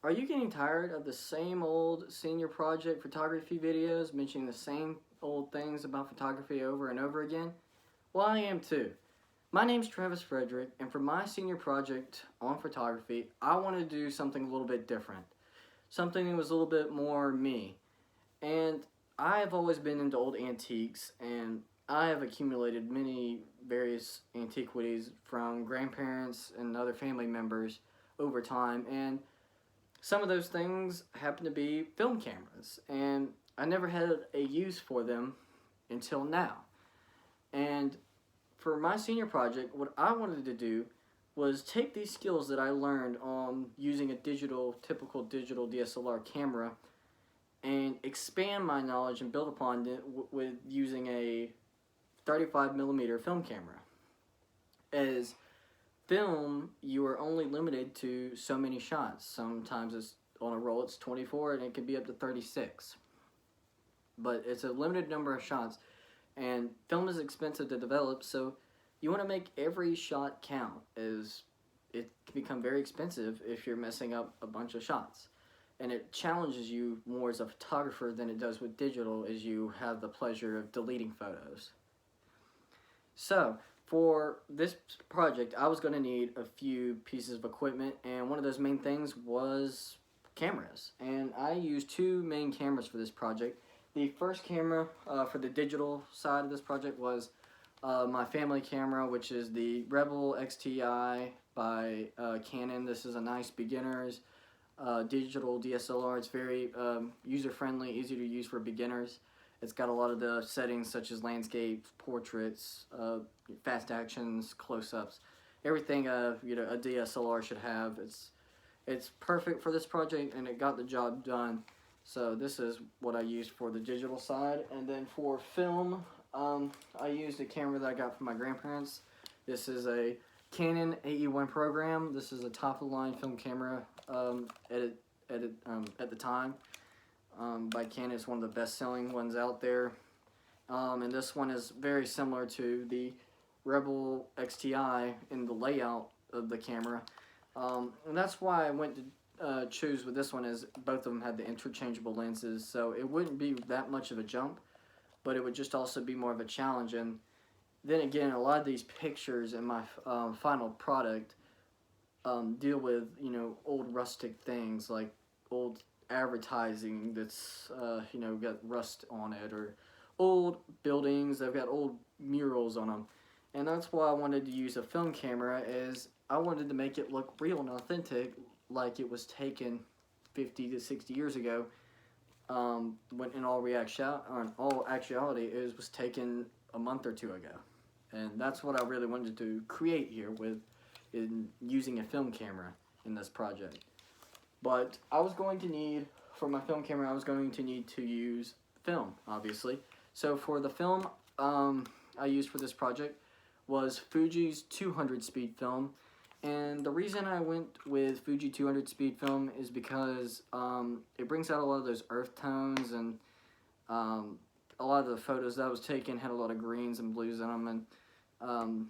Are you getting tired of the same old senior project photography videos mentioning the same old things about photography over and over again? Well, I am too. My name's Travis Fredrick, and for my senior project on photography, I wanted to do something a little bit different. Something that was a little bit more me. And I have always been into old antiques, and I have accumulated many various antiquities from grandparents and other family members over time. And some of those things happen to be film cameras, and I never had a use for them until now. And for my senior project, what I wanted to do was take these skills that I learned on using a typical digital DSLR camera, and expand my knowledge and build upon it with using a 35 millimeter film camera. As film, you are only limited to so many shots. Sometimes it's on a roll, it's 24, and it can be up to 36. But it's a limited number of shots, and film is expensive to develop, so you want to make every shot count, as it can become very expensive if you're messing up a bunch of shots. And it challenges you more as a photographer than it does with digital, as you have the pleasure of deleting photos. So, for this project, I was going to need a few pieces of equipment, and one of those main things was cameras. And I used two main cameras for this project. The first camera for the digital side of this project was my family camera, which is the Rebel XTI by Canon. This is a nice beginner's digital DSLR. It's very user-friendly, easy to use for beginners. It's got a lot of the settings such as landscapes, portraits, fast actions, close-ups, everything a DSLR should have. It's perfect for this project, and it got the job done. So this is what I used for the digital side. And then for film, I used a camera that I got from my grandparents. This is a Canon AE1 program. This is a top-of-the-line film camera at the time. By Canon. It's one of the best-selling ones out there. And this one is very similar to the Rebel XTI in the layout of the camera. And that's why I went to choose with this one, is both of them had the interchangeable lenses, so it wouldn't be that much of a jump, but it would just also be more of a challenge. And then again, a lot of these pictures in my final product deal with old rustic things, like old advertising that's got rust on it, or old buildings that have got old murals on them. And that's why I wanted to use a film camera, is I wanted to make it look real and authentic, like it was taken 50 to 60 years ago, when in all actuality it was taken a month or two ago. And that's what I really wanted to create here in using a film camera in this project. But I was going to need, for my film camera, I was going to need to use film, obviously. So for the film I used for this project was Fuji's 200 speed film. And the reason I went with Fuji 200 speed film is because it brings out a lot of those earth tones, and a lot of the photos that I was taking had a lot of greens and blues in them, and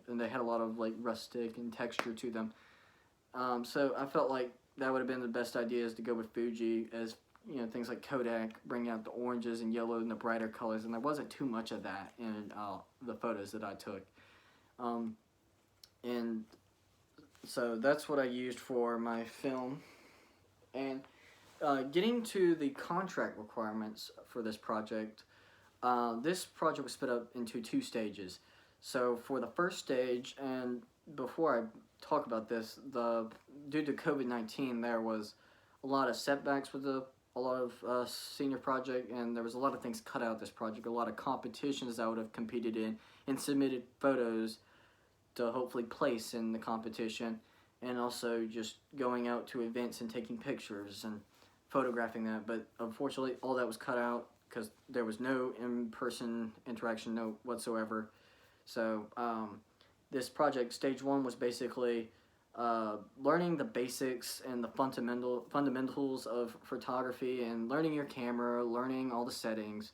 they had a lot of like rustic and texture to them. So I felt like that would have been the best idea, is to go with Fuji, as things like Kodak bring out the oranges and yellow and the brighter colors, and there wasn't too much of that in the photos that I took. And so that's what I used for my film. And getting to the contract requirements for this project was split up into two stages. So for the first stage, and before I talk about this, due to COVID-19, there was a lot of setbacks with a lot of senior project, and there was a lot of things cut out of this project, a lot of competitions I would have competed in and submitted photos to hopefully place in the competition, and also just going out to events and taking pictures and photographing that. But unfortunately, all that was cut out because there was no in-person interaction, no whatsoever. So this project, stage one, was basically learning the basics and the fundamentals of photography, and learning your camera, learning all the settings,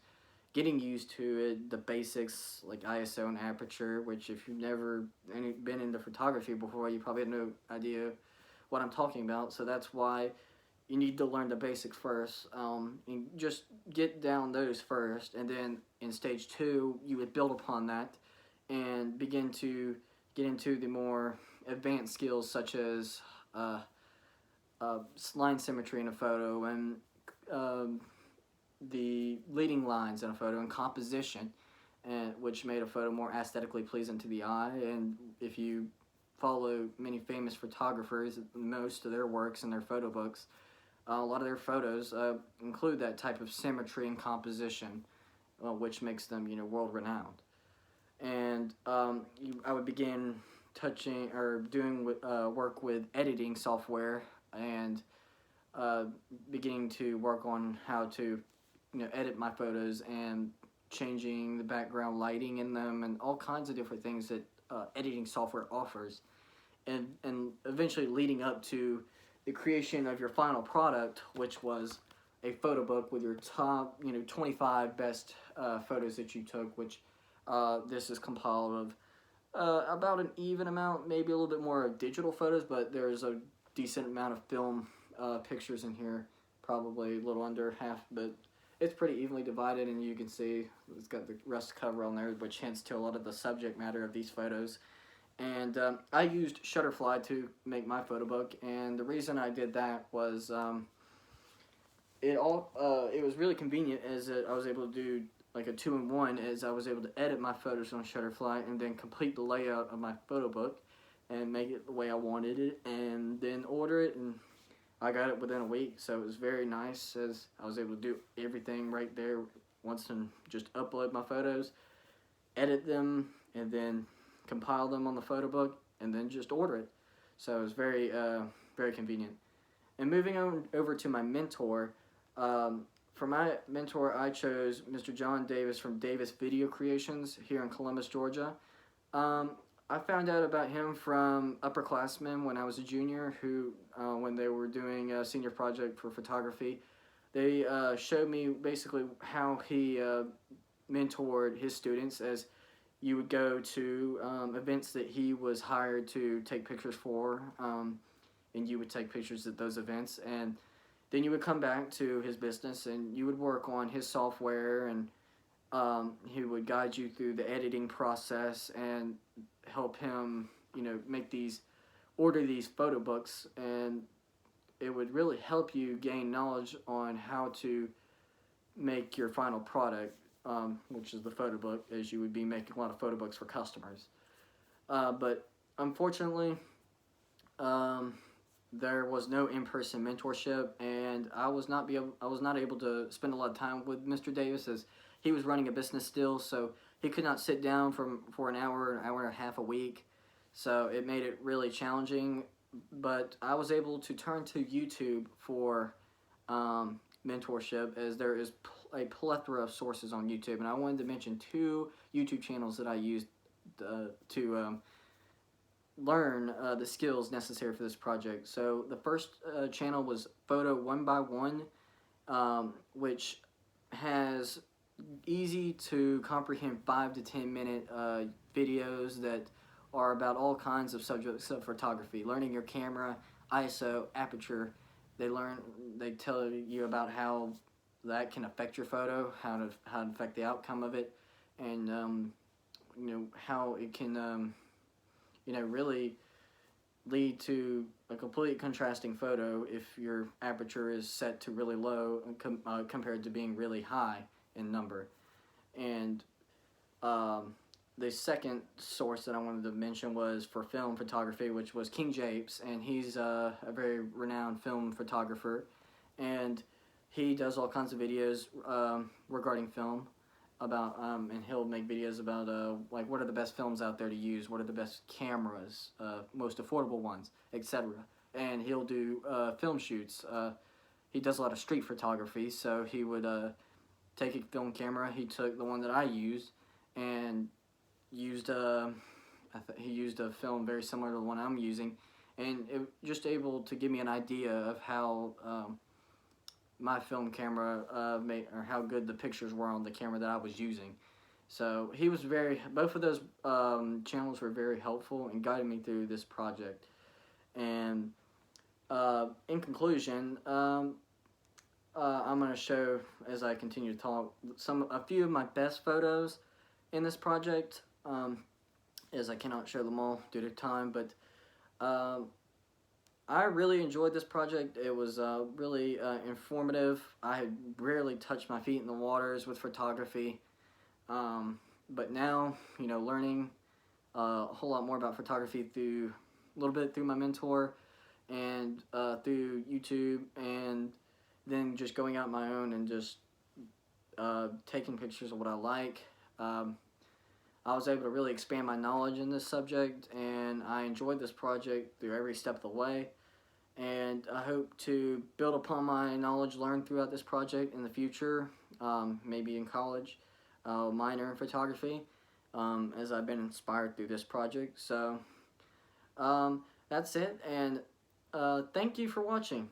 getting used to it, the basics like ISO and aperture, which if you've never been into photography before, you probably have no idea what I'm talking about. So that's why you need to learn the basics first. And just get down those first, and then in stage 2, you would build upon that and begin to get into the more advanced skills such as line symmetry in a photo, and um, the leading lines in a photo, and composition, and which made a photo more aesthetically pleasing to the eye. And if you follow many famous photographers, most of their works and their photo books, a lot of their photos include that type of symmetry and composition, which makes them, world renowned. And I would begin touching or doing work with editing software, and beginning to work on how to edit my photos, and changing the background lighting in them, and all kinds of different things that editing software offers, and eventually leading up to the creation of your final product, which was a photo book with your top 25 best photos that you took, which this is compiled of about an even amount, maybe a little bit more of digital photos, but there's a decent amount of film pictures in here, probably a little under half, but it's pretty evenly divided, and you can see it's got the rust cover on there, which hints to a lot of the subject matter of these photos. And I used Shutterfly to make my photo book, and the reason I did that was it was really convenient, as I was able to do like a 2-in-1, as I was able to edit my photos on Shutterfly and then complete the layout of my photo book and make it the way I wanted it, and then order it, and I got it within a week. So it was very nice, as I was able to do everything right there once, and just upload my photos, edit them, and then compile them on the photo book, and then just order it. So it was very very convenient. And moving on over to my mentor, for my mentor, I chose Mr. John Davis from Davis Video Creations here in Columbus, Georgia. I found out about him from upperclassmen when I was a junior, who, when they were doing a senior project for photography, they showed me basically how he mentored his students, as you would go to events that he was hired to take pictures for, and you would take pictures at those events, and then you would come back to his business and you would work on his software, and he would guide you through the editing process and help him, order these photo books, and it would really help you gain knowledge on how to make your final product, which is the photo book, as you would be making a lot of photo books for customers. But unfortunately, there was no in-person mentorship, and I was not able to spend a lot of time with Mr. Davis, as he was running a business still, so he could not sit down for an hour and a half a week. So it made it really challenging. But I was able to turn to YouTube for mentorship, as there is a plethora of sources on YouTube, and I wanted to mention 2 YouTube channels that I used to learn the skills necessary for this project. So the first channel was Photo 1 by 1, which has easy to comprehend 5 to 10 minute videos that are about all kinds of subjects of photography, learning your camera, ISO, aperture. They tell you about how that can affect your photo, how to affect the outcome of it, and how it can really lead to a complete contrasting photo if your aperture is set to really low compared to being really high in number. And the second source that I wanted to mention was for film photography, which was King Japes, and he's a very renowned film photographer, and he does all kinds of videos regarding film, about and he'll make videos about like what are the best films out there to use, what are the best cameras, most affordable ones, etc. And he'll do film shoots. He does a lot of street photography, so he would take a film camera. He took the one that I used and used he used a film very similar to the one I'm using, and it just able to give me an idea of how my film camera or how good the pictures were on the camera that I was using. So he was both of those channels were very helpful and guided me through this project. And in conclusion, I'm going to show, as I continue to talk, a few of my best photos in this project, as I cannot show them all due to time, but I really enjoyed this project. It was really informative. I had rarely touched my feet in the waters with photography, but now, learning a whole lot more about photography a little bit through my mentor and through YouTube, and then just going out on my own and just taking pictures of what I like. I was able to really expand my knowledge in this subject, and I enjoyed this project through every step of the way. And I hope to build upon my knowledge learned throughout this project in the future, maybe in college, minor in photography, as I've been inspired through this project. So that's it, and thank you for watching.